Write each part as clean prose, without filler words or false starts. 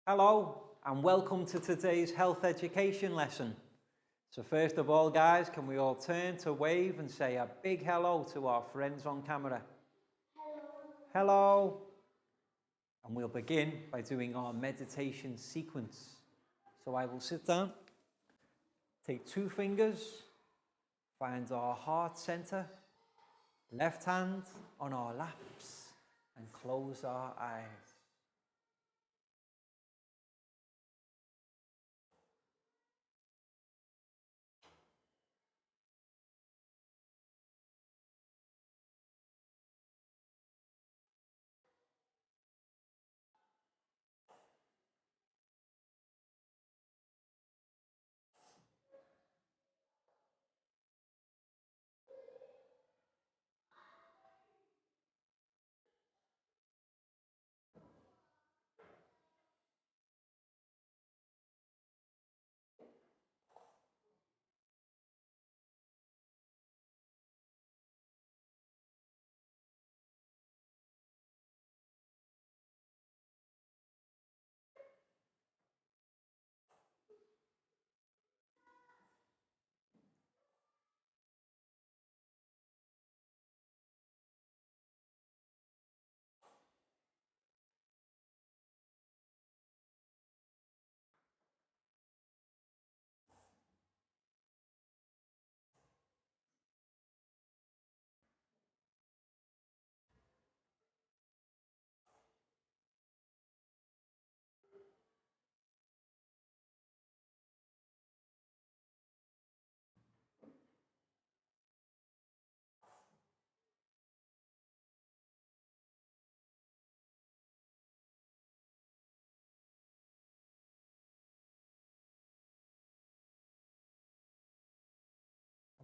Hello and welcome to today's health education lesson. So first of all guys, can we all turn to wave and say a big hello to our friends on camera? Hello. Hello. And we'll begin by doing our meditation sequence. So I will sit down, take 2 fingers, find our heart center, left hand on our laps and close our eyes.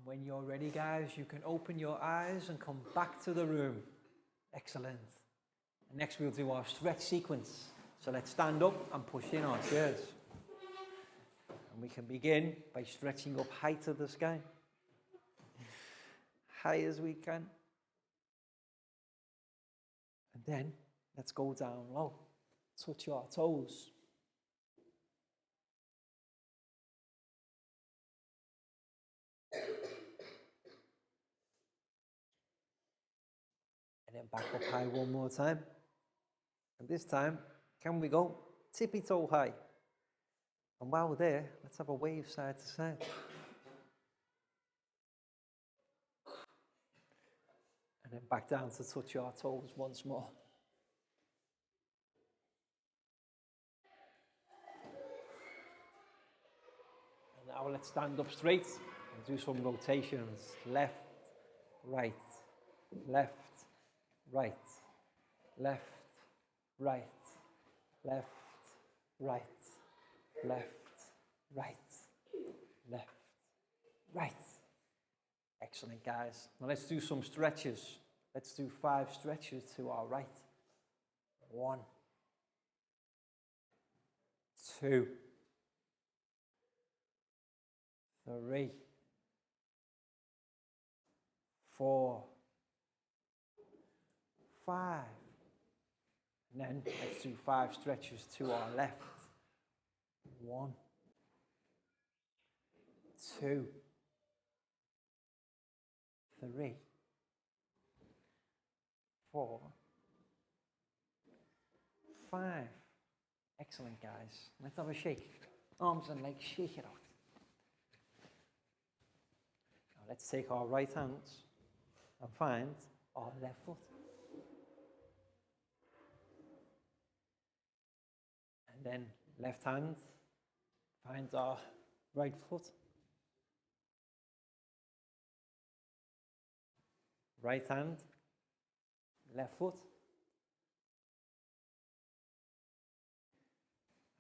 When you're ready, guys, you can open your eyes and come back to the room. Excellent. And next we'll do our stretch sequence. So let's stand up and push in our chairs. And we can begin by stretching up high to the sky. High as we can. And then let's go down low. Touch our toes. And then back up high one more time. And this time, can we go tippy toe high? And while we're there, let's have a wave side to side. And then back down to touch our toes once more. And now let's stand up straight and do some rotations. Left, right, left, right, left, right, left, right, left, right, left, right. Excellent, guys. Now let's do some stretches. Let's do 5 stretches to our right. 1, 2, 3, 4, 5. And then let's do 5 stretches to our left. 1, 2, 3, 4, 5. Excellent, guys. Let's have a shake. Arms and legs, shake it out. Now let's take our right hands and find our left foot. And then left hand finds our right foot. Right hand, left foot.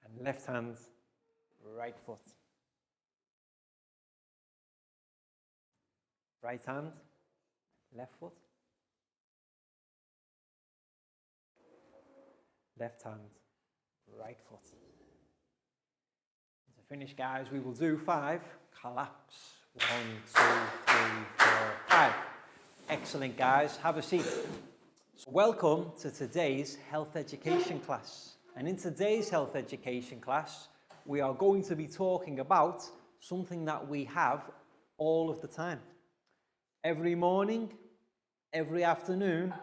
And left hand, right foot. Right hand, left foot. Left hand, right foot. To finish, guys, we will do 5 collapse. 1, 2, 3, 4, 5. Excellent, guys. Have a seat. So welcome to today's health education class. And in today's health education class, we are going to be talking about something that we have all of the time. Every morning, every afternoon,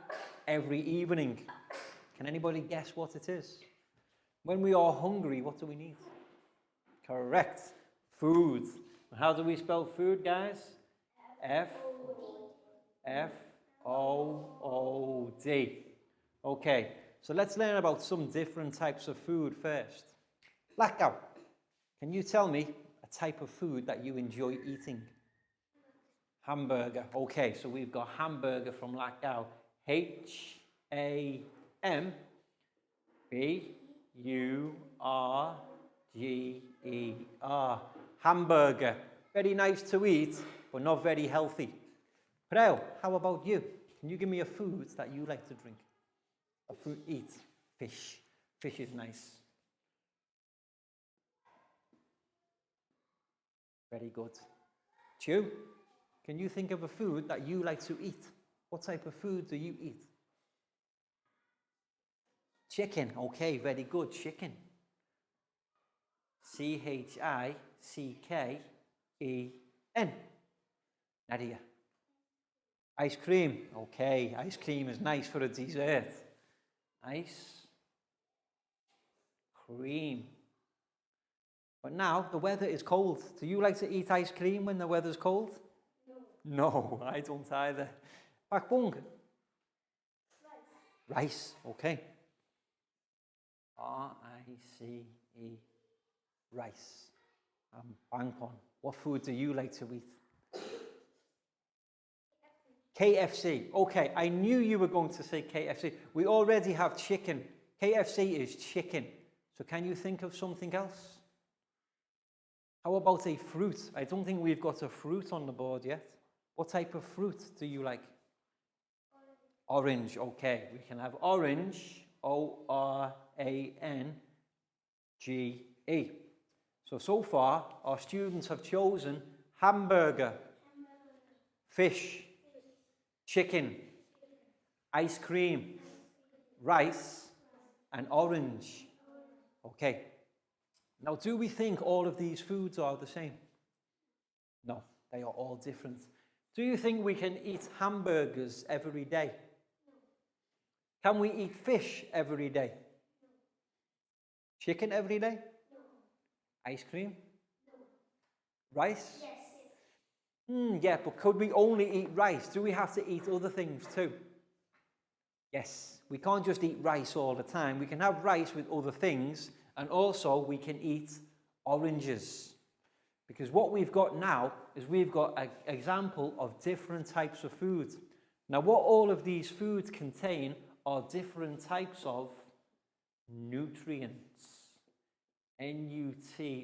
every evening. Can anybody guess what it is? When we are hungry, what do we need? Correct. Food. How do we spell food, guys? F-O-O-D. Okay, so let's learn about some different types of food first. Lackow, can you tell me a type of food that you enjoy eating? Hamburger. Okay, so we've got hamburger from Lackow. H-A-M-B-U-R-G-E-R. Hamburger. Very nice to eat, but not very healthy. Prel, how about you? Can you give me a food that you like to drink? A food, eat. Fish. Fish is nice. Very good. Chew, can you think of a food that you like to eat? What type of food do you eat? Chicken. Okay, very good. Chicken. C-H-I-C-K-E-N. Nadia. Ice cream. Okay, ice cream is nice for a dessert. Ice cream. But now the weather is cold. Do you like to eat ice cream when the weather's cold? No, I don't either. Pakbong. Rice. Okay. R-I-C-E. Rice. Bangpon. What food do you like to eat? KFC. Okay, I knew you were going to say KFC. We already have chicken. KFC is chicken. So can you think of something else? How about a fruit? I don't think we've got a fruit on the board yet. What type of fruit do you like? Orange. Okay, we can have orange. O-R-A-N-G-E. So far, our students have chosen hamburger, fish, chicken, ice cream, rice, and orange. Okay. Now, do we think all of these foods are the same? No, they are all different. Do you think we can eat hamburgers every day? Can we eat fish every day? Chicken every day? Ice cream? Rice? Yes. Yeah, but could we only eat rice? Do we have to eat other things too? Yes, we can't just eat rice all the time. We can have rice with other things, and also we can eat oranges. Because what we've got now is we've got an example of different types of food. Now, what all of these foods contain are different types of nutrients. N-U-T-R-I-E-N-T-S.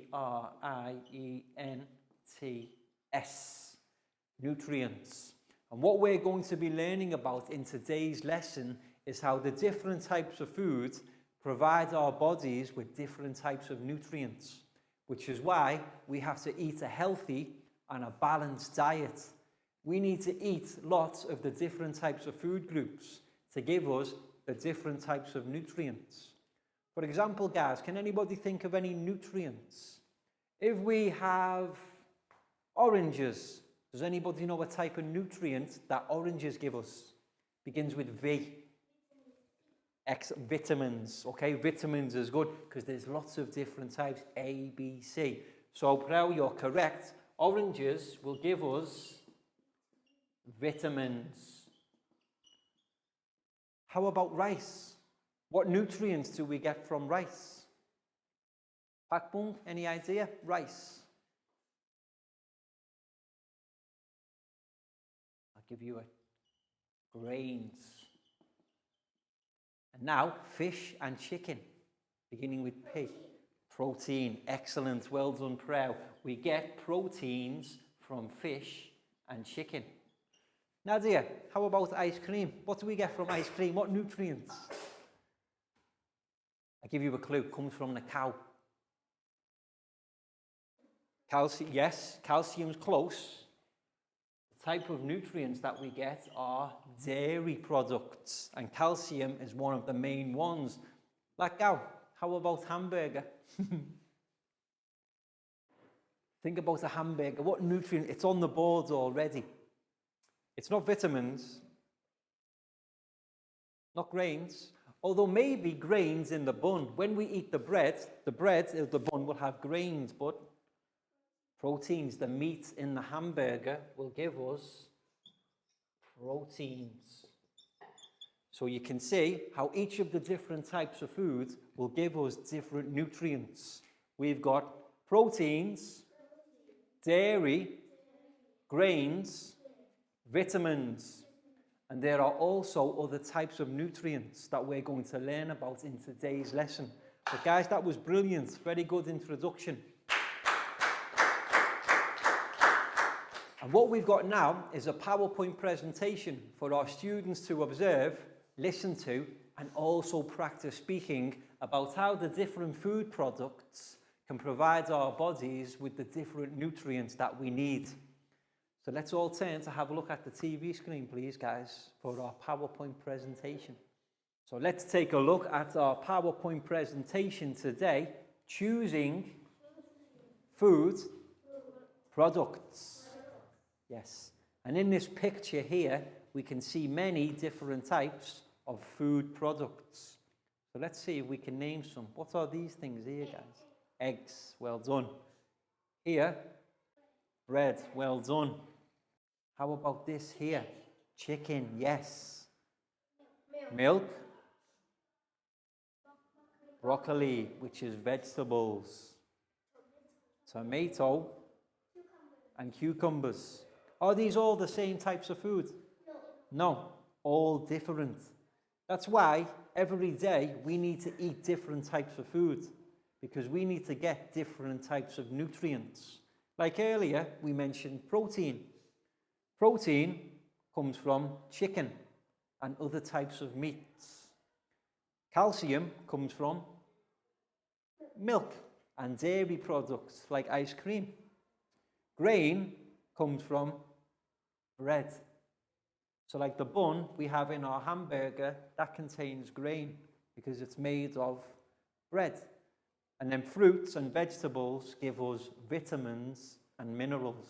Nutrients. And what we're going to be learning about in today's lesson is how the different types of food provide our bodies with different types of nutrients, which is why we have to eat a healthy and a balanced diet. We need to eat lots of the different types of food groups to give us the different types of nutrients. For example, guys, can anybody think of any nutrients? If we have oranges, does anybody know what type of nutrient that oranges give us? Begins with V. Vitamins. Okay, vitamins is good because there's lots of different types, A, B, C. So, now you're correct. Oranges will give us vitamins. How about rice? What nutrients do we get from rice? Pakbong, any idea? Rice. I'll give you a grains. And now, fish and chicken, beginning with P. Protein. Excellent. Well done, Prel. We get proteins from fish and chicken. Nadia, how about ice cream? What do we get from ice cream? What nutrients? I'll give you a clue. Comes from the cow. Calcium, yes, calcium's close. The type of nutrients that we get are dairy products, and calcium is one of the main ones. Like cow, How about hamburger? Think about a hamburger. What nutrient? It's on the boards already. It's not vitamins, not grains, although maybe grains in the bun. When we eat the bun will have grains, but proteins, the meat in the hamburger will give us proteins. So you can see how each of the different types of food will give us different nutrients. We've got proteins, dairy, grains, vitamins, and there are also other types of nutrients that we're going to learn about in today's lesson. But guys, that was brilliant. Very good introduction. And what we've got now is a PowerPoint presentation for our students to observe, listen to, and also practice speaking about how the different food products can provide our bodies with the different nutrients that we need. So let's all turn to have a look at the TV screen, please, guys, for our PowerPoint presentation. So let's take a look at our PowerPoint presentation today, choosing food products. Yes, and in this picture here, we can see many different types of food products. So let's see if we can name some. What are these things here, guys? Eggs, well done. Here, bread, well done. How about this here? Chicken, yes. Milk. Broccoli, which is vegetables. Tomato. And cucumbers. Are these all the same types of food? No, all different. That's why every day we need to eat different types of food, because we need to get different types of nutrients. Like earlier, we mentioned protein. Protein comes from chicken and other types of meats. Calcium comes from milk and dairy products like ice cream. Grain comes from bread. So like the bun we have in our hamburger, that contains grain because it's made of bread. And then fruits and vegetables give us vitamins and minerals.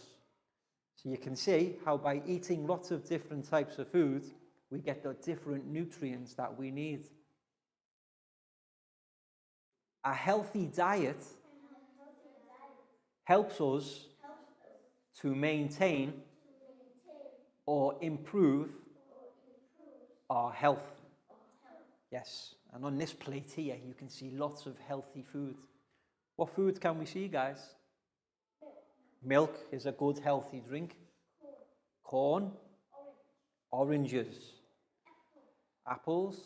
So you can see how by eating lots of different types of food, we get the different nutrients that we need. A healthy diet helps us to maintain or improve our health. Yes, and on this plate here, you can see lots of healthy food. What food can we see, guys? Milk is a good healthy drink. Corn. Oranges. Apples.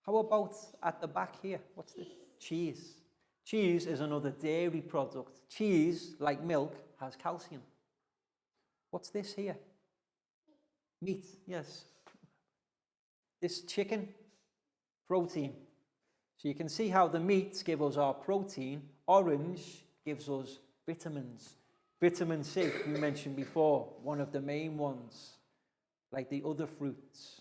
How about at the back here? What's this? Cheese. Cheese is another dairy product. Cheese, like milk, has calcium. What's this here? Meat, yes. This chicken, protein. So you can see how the meats give us our protein. Orange gives us vitamins. Vitamin C, we mentioned before, one of the main ones, like the other fruits.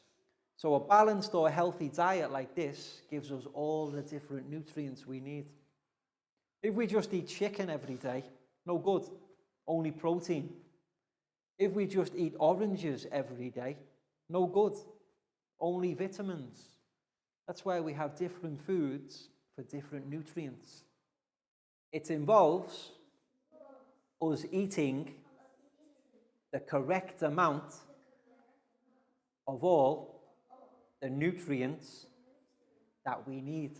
So a balanced or healthy diet like this gives us all the different nutrients we need. If we just eat chicken every day, no good, only protein. If we just eat oranges every day, no good, only vitamins. That's why we have different foods for different nutrients. It involves us eating the correct amount of all the nutrients that we need.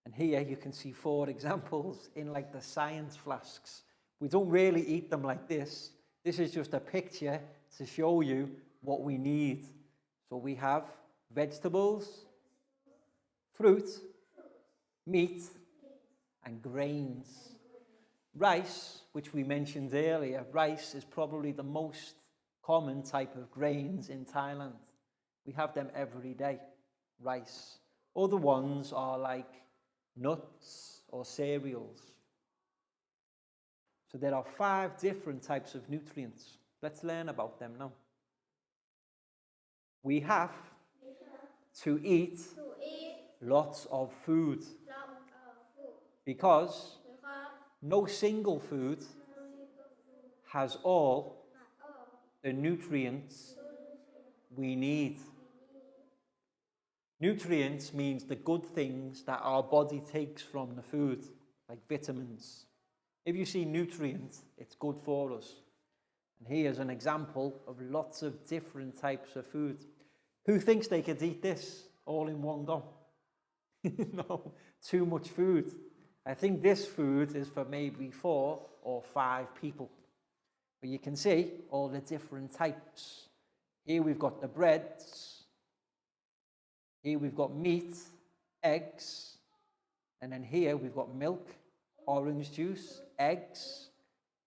And here you can see 4 examples in like the science flasks. We don't really eat them like this. This is just a picture to show you what we need. So we have vegetables, fruit, meat, and grains. Rice, which we mentioned earlier, rice is probably the most common type of grains in Thailand. We have them every day, rice. Other ones are like nuts or cereals. So there are 5 different types of nutrients. Let's learn about them now. We have to eat lots of food. Because no single food has all the nutrients we need. Nutrients means the good things that our body takes from the food, like vitamins. If you see nutrients, it's good for us. And here's an example of lots of different types of food. Who thinks they could eat this all in one go? No, too much food. I think this food is for maybe 4 or 5 people. But you can see all the different types. Here we've got the breads. Here we've got meat, eggs. And then here we've got milk, orange juice, eggs,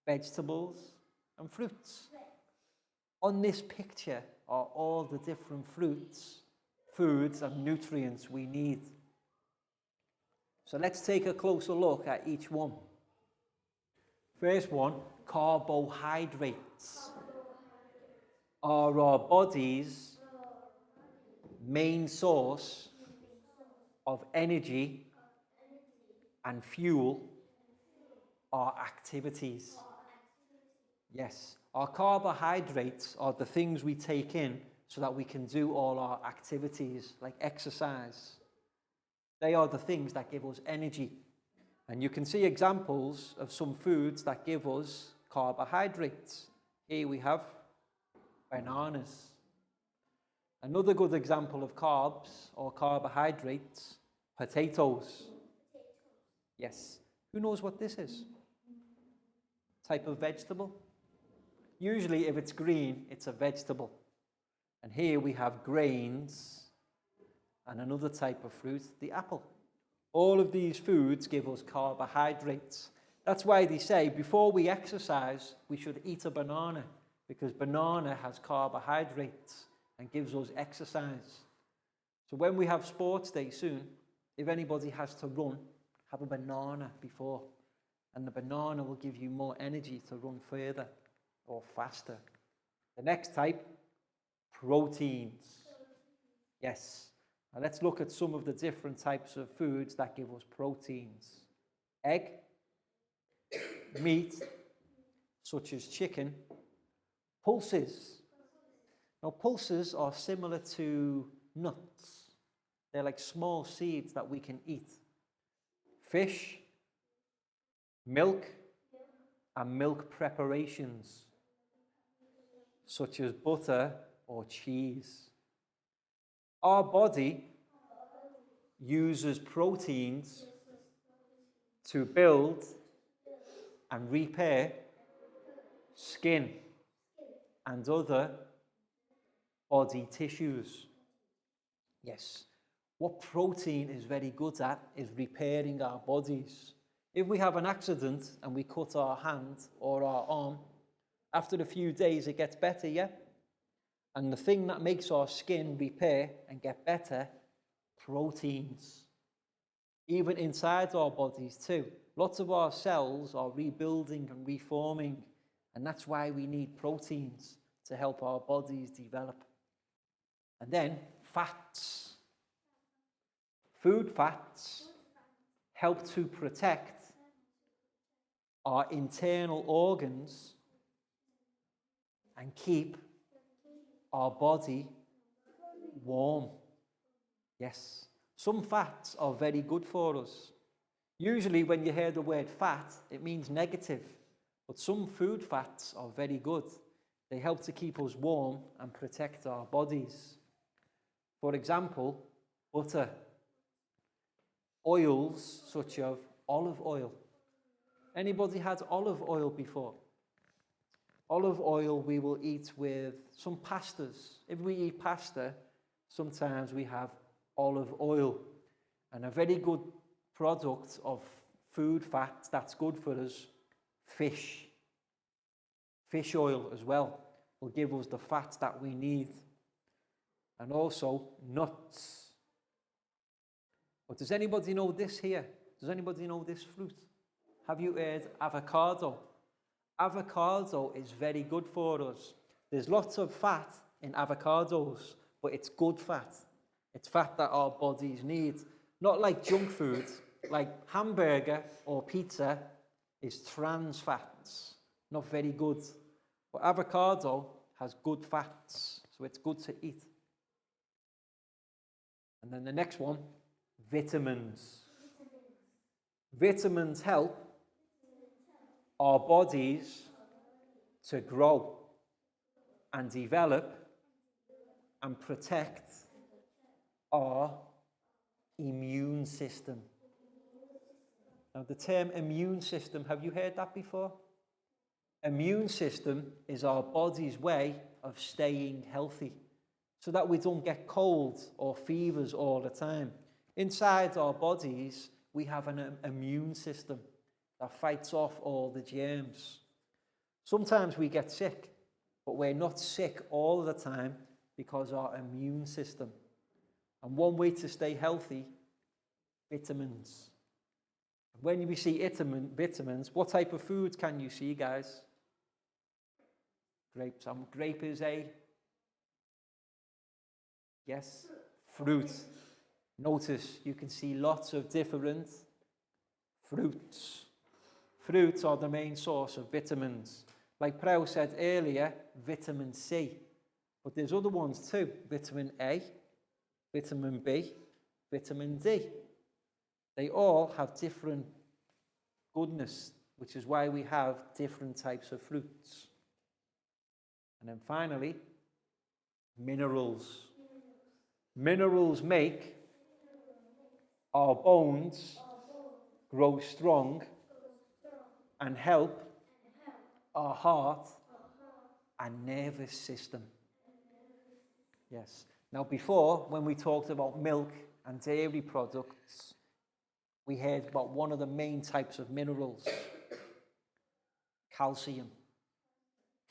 vegetables, and fruits. On this picture are all the different fruits, foods, and nutrients we need. So let's take a closer look at each one. First one, carbohydrates are our body's main source of energy and fuel our activities. Yes, our carbohydrates are the things we take in so that we can do all our activities, like exercise. They are the things that give us energy. And you can see examples of some foods that give us carbohydrates. Here we have bananas. Another good example of carbs or carbohydrates, potatoes. Yes. Who knows what this is? Type of vegetable? Usually if it's green, it's a vegetable. And here we have grains and another type of fruit, the apple. All of these foods give us carbohydrates. That's why they say before we exercise, we should eat a banana, because banana has carbohydrates and gives us exercise. So when we have sports day soon, if anybody has to run, have a banana before. And the banana will give you more energy to run further or faster. The next type, proteins. Yes. Now let's look at some of the different types of foods that give us proteins. Egg, meat, such as chicken, pulses. Now pulses are similar to nuts. They're like small seeds that we can eat. Fish, milk, and milk preparations, such as butter or cheese. Our body uses proteins to build and repair skin and other body tissues. Yes, what protein is very good at is repairing our bodies. If we have an accident and we cut our hand or our arm, after a few days it gets better, yeah? And the thing that makes our skin repair and get better, proteins. Even inside our bodies too. Lots of our cells are rebuilding and reforming, and that's why we need proteins to help our bodies develop. And then fats. Food fats help to protect our internal organs and keep our body warm. Yes. Some fats are very good for us. Usually when you hear the word fat, it means negative. But some food fats are very good. They help to keep us warm and protect our bodies. For example, butter. Oils such as olive oil. Anybody had olive oil before? Olive oil we will eat with some pastas. If we eat pasta, sometimes we have olive oil. And a very good product of food fat that's good for us, fish. Fish oil as well will give us the fats that we need. And also nuts. But does anybody know this here? Does anybody know this fruit? Have you heard avocado? Avocado is very good for us. There's lots of fat in avocados, but it's good fat. It's fat that our bodies need. Not like junk food. like hamburger or pizza is trans fats, not very good. But avocado has good fats, so it's good to eat. And then the next one, vitamins. Vitamins help our bodies to grow and develop and protect our immune system. Now, the term immune system, have you heard that before? Immune system is our body's way of staying healthy so that we don't get colds or fevers all the time. Inside our bodies, we have an immune system that fights off all the germs. Sometimes we get sick, but we're not sick all the time because our immune system. And one way to stay healthy, vitamins. When we see vitamins, what type of foods can you see, guys? Grapes. Grape is a, yes, fruit. Notice you can see lots of different fruits. Fruits are the main source of vitamins. Like Prel said earlier, vitamin C. But there's other ones too. Vitamin A, vitamin B, vitamin D. They all have different goodness, which is why we have different types of fruits. And then finally, minerals. Minerals make our bones grow strong and help our heart and nervous system. Yes. Now before, when we talked about milk and dairy products, we heard about one of the main types of minerals, calcium.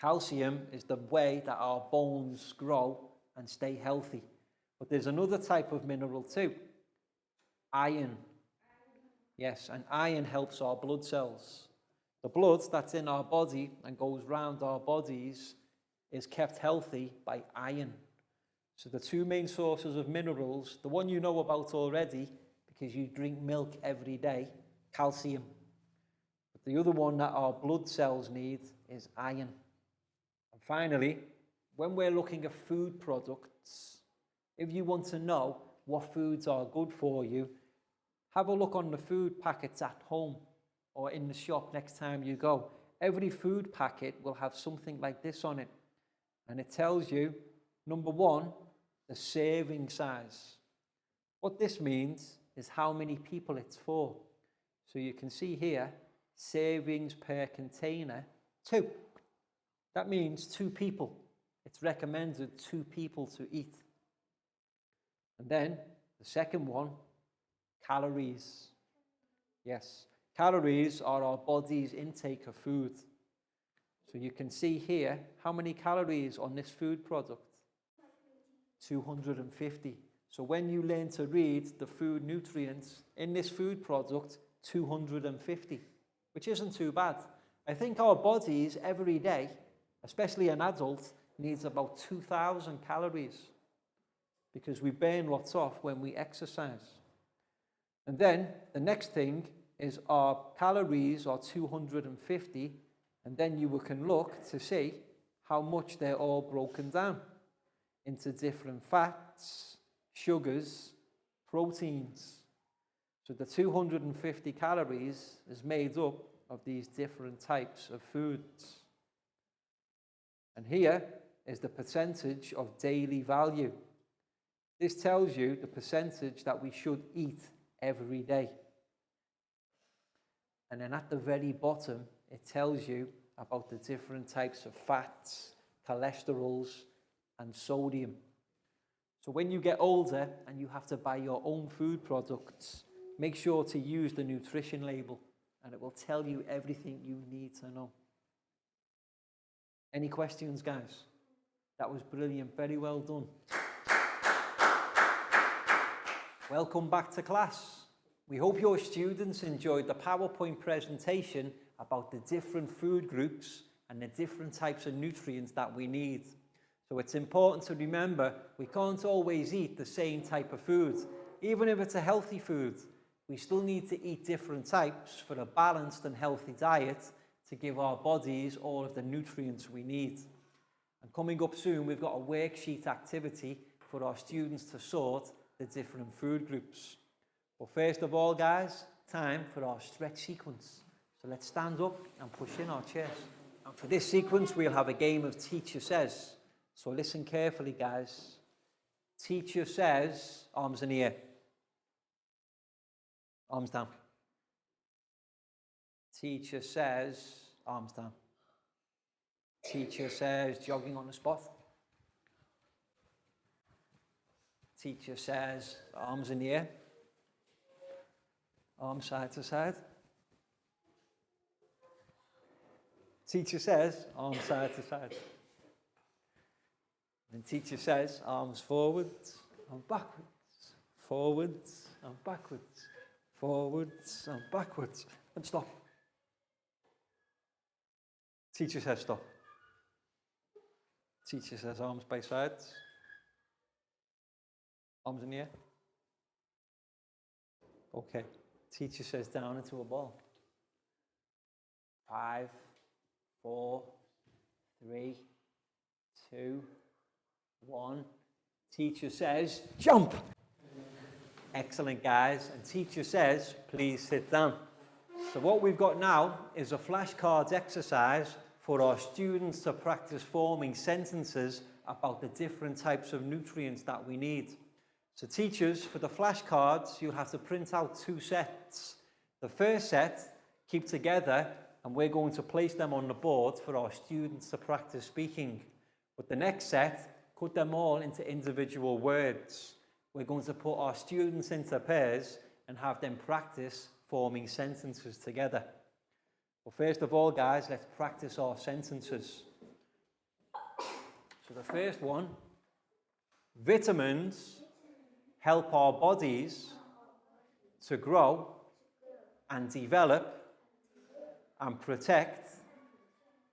Calcium is the way that our bones grow and stay healthy. But there's another type of mineral too, iron. Yes, and iron helps our blood cells. The blood that's in our body and goes round our bodies is kept healthy by iron. So the two main sources of minerals, the one you know about already, because you drink milk every day, calcium. But the other one that our blood cells need is iron. And finally, when we're looking at food products, if you want to know what foods are good for you, have a look on the food packets at home or in the shop next time you go. Every food packet will have something like this on it. And it tells you, number one, the serving size. What this means is how many people it's for. So you can see here, servings per container, 2. That means 2 people. It's recommended 2 people to eat. And then the second one, calories. Yes, calories are our body's intake of food. So you can see here how many calories on this food product. 250. So when you learn to read the food nutrients in this food product, 250, which isn't too bad. I think our bodies every day, especially an adult, needs about 2,000 calories because we burn lots off when we exercise. And then the next thing is our calories are 250, and then you can look to see how much they're all broken down into different fats, sugars, proteins. So the 250 calories is made up of these different types of foods. And here is the percentage of daily value. This tells you the percentage that we should eat every day. And then at the very bottom, it tells you about the different types of fats, cholesterols, and sodium. So when you get older and you have to buy your own food products, make sure to use the nutrition label and it will tell you everything you need to know. Any questions, guys? That was brilliant. Very well done. Welcome back to class. We hope your students enjoyed the PowerPoint presentation about the different food groups and the different types of nutrients that we need. So it's important to remember we can't always eat the same type of food, even if it's a healthy food. we still need to eat different types for a balanced and healthy diet to give our bodies all of the nutrients we need. And coming up soon, we've got a worksheet activity for our students to sort the different food groups. But first of all, guys, time for our stretch sequence. So let's stand up and push in our chairs. And for this sequence, we'll have a game of Teacher Says. So listen carefully, guys. Teacher says, arms in the air. Arms down. Teacher says, arms down. Teacher says, jogging on the spot. Teacher says, arms in the air. Arms side to side. Teacher says, arms side to side. And teacher says, arms forwards and backwards, forwards and backwards, forwards and backwards, and stop. Teacher says, stop. Teacher says, arms by sides. Arms in the air. Okay. Teacher says, down into a ball. 5, 4, 3, 2, 1. Teacher says, jump. Excellent, guys. And teacher says, please sit down. So what we've got now is a flashcards exercise for our students to practice forming sentences about the different types of nutrients that we need. So teachers, for the flashcards, you'll have to print out 2 sets. The first set, keep together, and we're going to place them on the board for our students to practice speaking. But the next set, put them all into individual words. We're going to put our students into pairs and have them practice forming sentences together. Well, first of all, guys, let's practice our sentences. So the first one, vitamins help our bodies to grow and develop and protect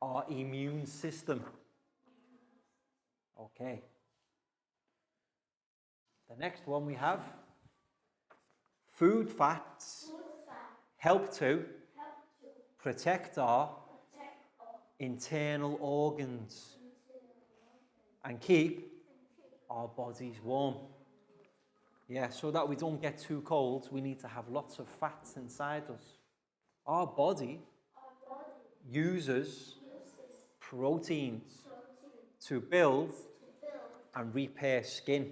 our immune system. Okay. The next one we have, food fats help to protect our internal organs and keep our bodies warm. Yeah, so that we don't get too cold, we need to have lots of fats inside us. Our body uses proteins to build and repair skin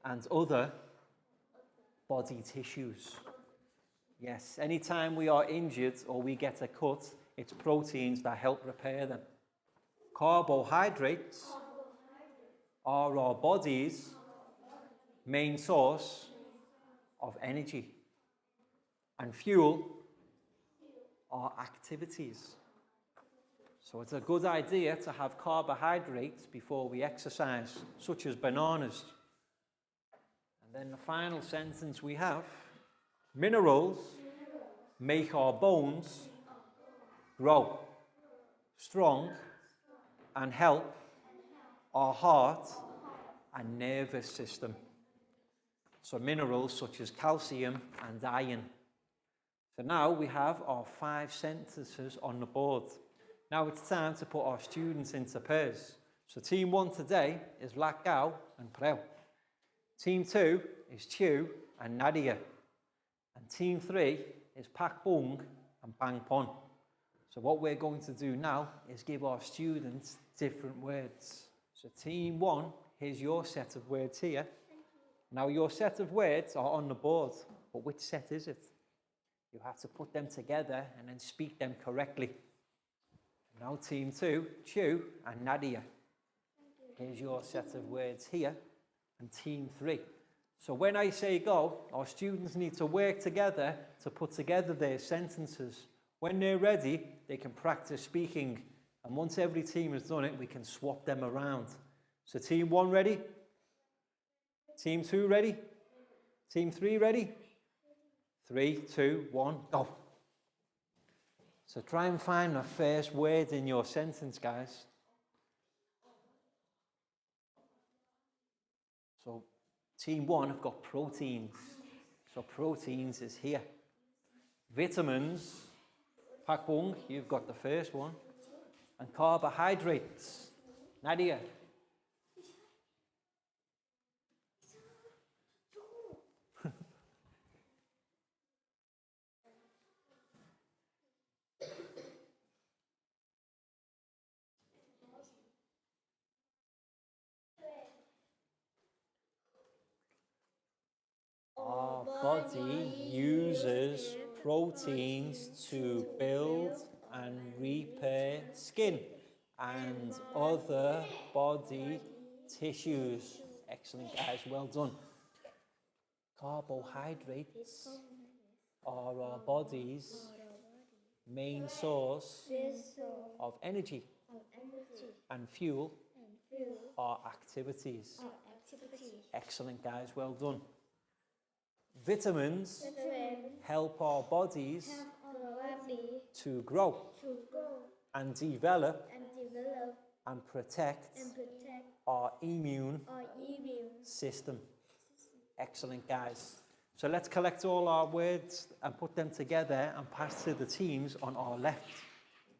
and other body tissues. Yes, anytime we are injured or we get a cut, it's proteins that help repair them. Carbohydrates are our body's main source of energy and fuel our activities. So it's a good idea to have carbohydrates before we exercise, such as bananas. And then the final sentence we have, minerals make our bones grow strong and help our heart and nervous system. So minerals such as calcium and iron. So now we have our 5 sentences on the board. Now it's time to put our students into pairs. So team 1 today is Lakgao and Preo. Team 2 is Chu and Nadia. And team 3 is Pak Bung and Bang Pon. So what we're going to do now is give our students different words. So team 1, here's your set of words here. Now your set of words are on the board, but which set is it? You have to put them together and then speak them correctly. Now team 2, Chu and Nadia. Here's your set of words here, and team 3. So when I say go, our students need to work together to put together their sentences. When they're ready, they can practice speaking. And once every team has done it, we can swap them around. So team 1 ready? Team 2 ready? Team 3 ready? 3, 2, 1, go. So try and find the first word in your sentence, guys. So team 1 have got proteins. So proteins is here. Vitamins, Pak Bung, you've got the first one. And carbohydrates. Nadia. Our body uses proteins to build and repair skin and other body tissues. Excellent, guys. Well done. Carbohydrates are our body's main source of energy, and fuel are activities. Excellent, guys. Well done. Vitamins help our bodies to grow and develop and protect our immune system. Excellent, guys. So let's collect all our words and put them together and pass to the teams on our left.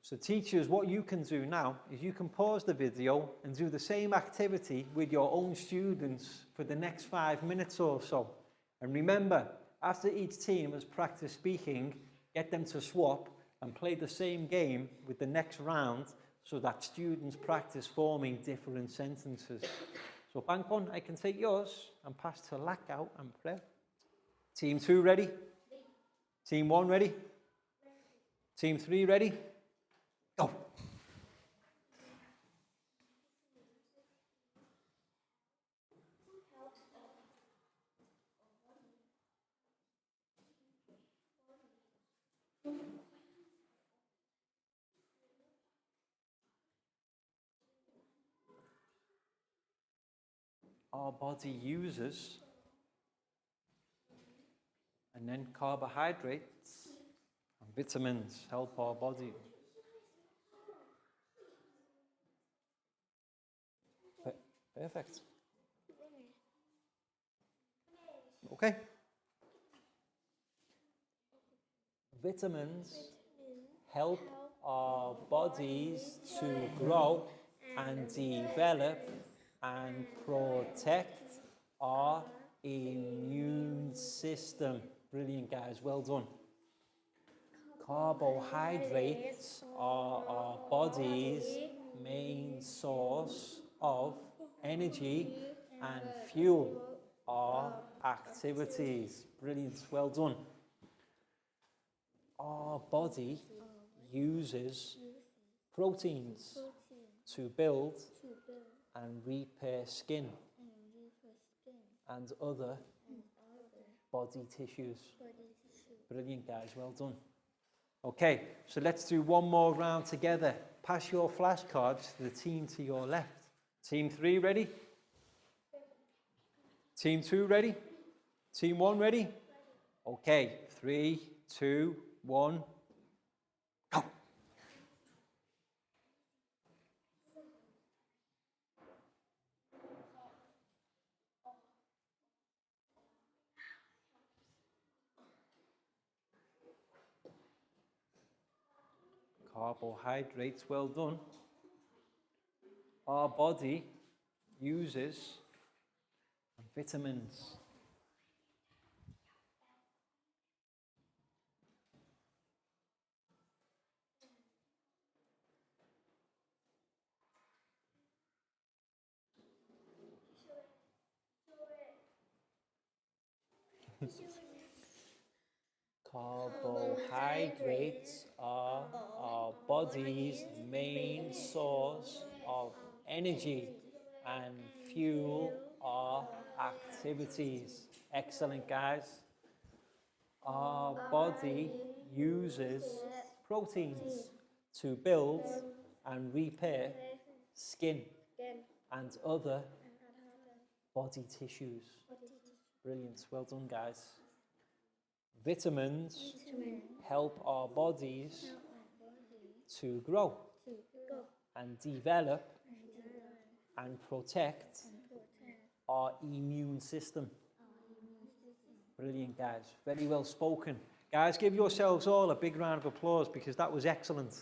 So teachers, what you can do now is you can pause the video and do the same activity with your own students for the next 5 minutes or so. And remember, after each team has practiced speaking, get them to swap and play the same game with the next round so that students practice forming different sentences. So Bangpon, I can take yours and pass to Lackout and Pre. Team 2 ready? Team 1 ready? Team 3 ready? Go! Our body uses, and then carbohydrates and vitamins help our body. Perfect. Okay. Vitamins help our bodies to grow and develop and protect our immune system. Brilliant, guys. Well done. Carbohydrates are our body's main source of energy, and fuel our activities. Brilliant. Well done. Our body uses proteins to build and repair skin and other body tissues. Brilliant, guys. Well done. Okay, so let's do one more round together. Pass your flashcards to the team to your left. Team 3 ready? Team 2 ready? Team 1 ready? Okay, 3, 2, 1, go! Carbohydrates, well done. Our body uses vitamins. Carbohydrates are our body's main source of energy, and fuel our activities. Excellent, guys. Our body uses proteins to build and repair skin and other body tissues. Brilliant. Well done, guys. Vitamins help our bodies to grow and develop and protect our immune system. Brilliant, guys. Very well spoken. Guys, give yourselves all a big round of applause because that was excellent.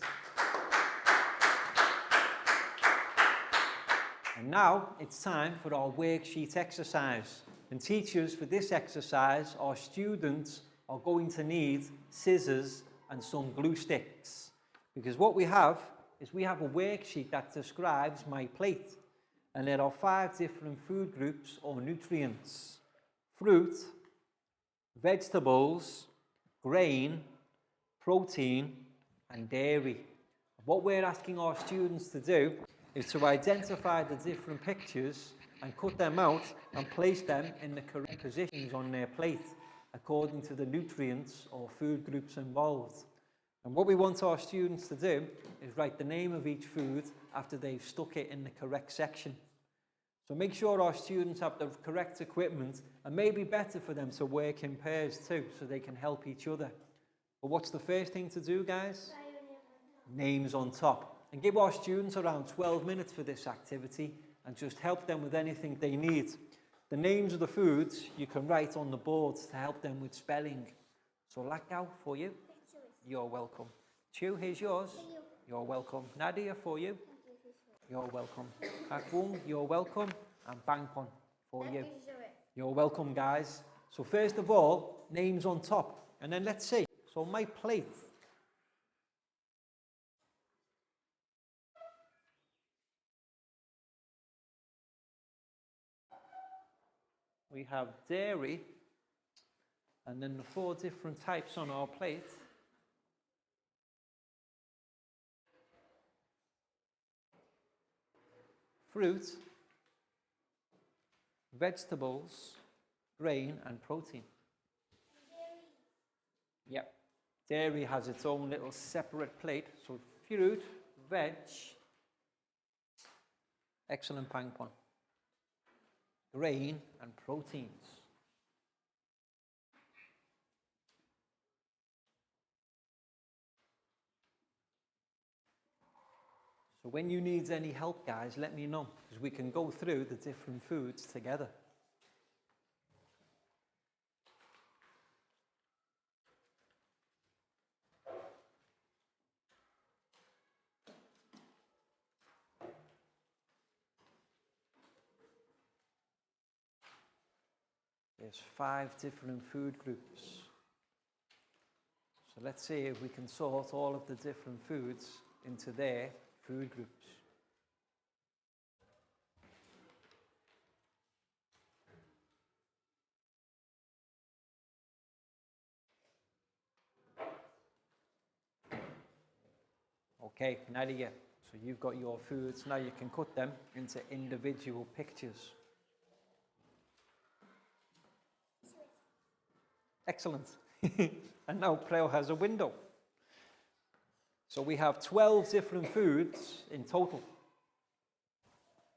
And now it's time for our worksheet exercise. And teachers, for this exercise, our students are going to need scissors and some glue sticks. Because what we have is we have a worksheet that describes my plate. And there are 5 different food groups or nutrients: fruit, vegetables, grain, protein, and dairy. What we're asking our students to do is to identify the different pictures and cut them out and place them in the correct positions on their plate according to the nutrients or food groups involved. And what we want our students to do is write the name of each food after they've stuck it in the correct section. So make sure our students have the correct equipment, and maybe better for them to work in pairs too, so they can help each other. But what's the first thing to do, guys? Names on top. And give our students around 12 minutes for this activity and just help them with anything they need. The names of the foods you can write on the boards to help them with spelling. So Lakau for you. You're welcome. Chu, here's yours. You're welcome. Nadia for you. You're welcome. Kakung, you're welcome. And Bangpon for you. You're welcome, guys. So first of all, names on top. And then let's see. So my plate. We have dairy. And then the 4 different types on our plate. Fruit, vegetables, grain, and protein. Yep. Dairy has its own little separate plate. So fruit, veg, excellent pangpon, grain, and proteins. So when you need any help, guys, let me know, because we can go through the different foods together. There's 5 different food groups. So let's see if we can sort all of the different foods into their food groups. Okay, Nadia, so you've got your foods. Now you can cut them into individual pictures. Excellent. And now Preo has a window. So we have 12 different foods in total.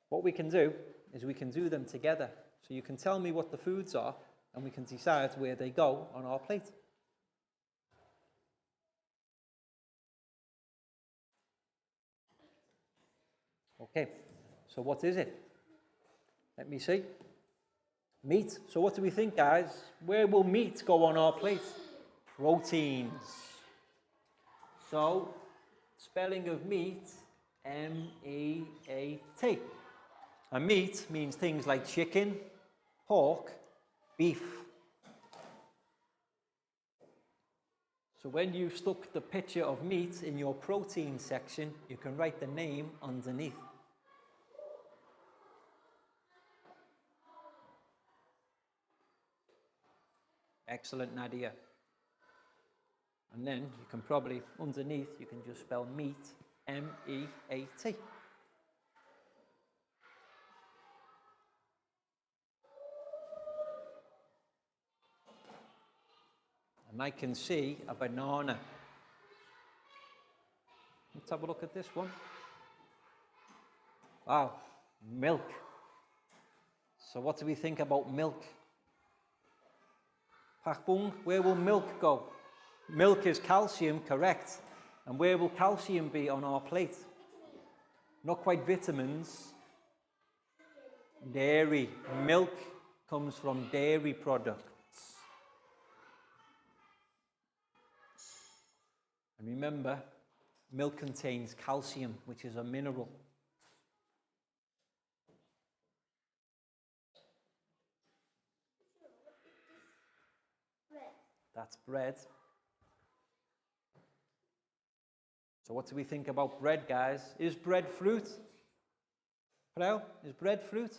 What we can do is we can do them together. So you can tell me what the foods are, and we can decide where they go on our plate. Okay, so what is it? Let me see. Meat. So what do we think, guys? Where will meat go on our plate? Proteins. So, spelling of meat, M-E-A-T. And meat means things like chicken, pork, beef. So when you've stuck the picture of meat in your protein section, you can write the name underneath. Excellent, Nadia. And then you can probably, underneath, you can just spell meat, M-E-A-T. And I can see a banana. Let's have a look at this one. Wow, milk. So what do we think about milk? Pakbung, where will milk go? Milk is calcium, correct. And where will calcium be on our plate? Not quite vitamins. Dairy. Milk comes from dairy products. And remember, milk contains calcium, which is a mineral. That's bread. So what do we think about bread, guys? Is bread fruit? Prel, is bread fruit?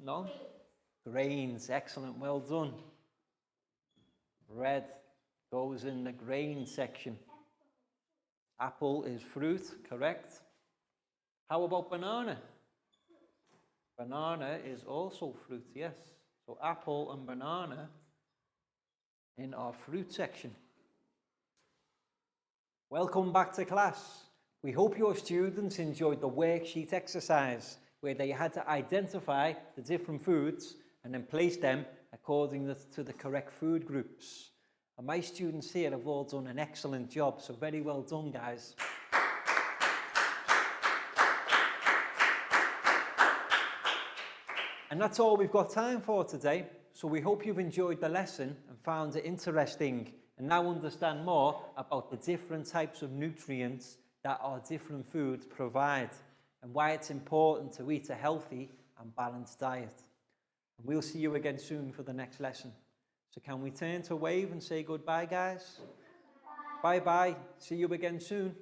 No? Grains, excellent, well done. Bread goes in the grain section. Apple is fruit, correct. How about banana? Banana is also fruit, yes. So apple and banana in our fruit section. Welcome back to class. We hope your students enjoyed the worksheet exercise where they had to identify the different foods and then place them according to the correct food groups. And my students here have all done an excellent job, so very well done, guys. And that's all we've got time for today. So we hope you've enjoyed the lesson and found it interesting and now understand more about the different types of nutrients that our different foods provide and why it's important to eat a healthy and balanced diet. And we'll see you again soon for the next lesson. So can we turn to wave and say goodbye, guys? Bye-bye. See you again soon.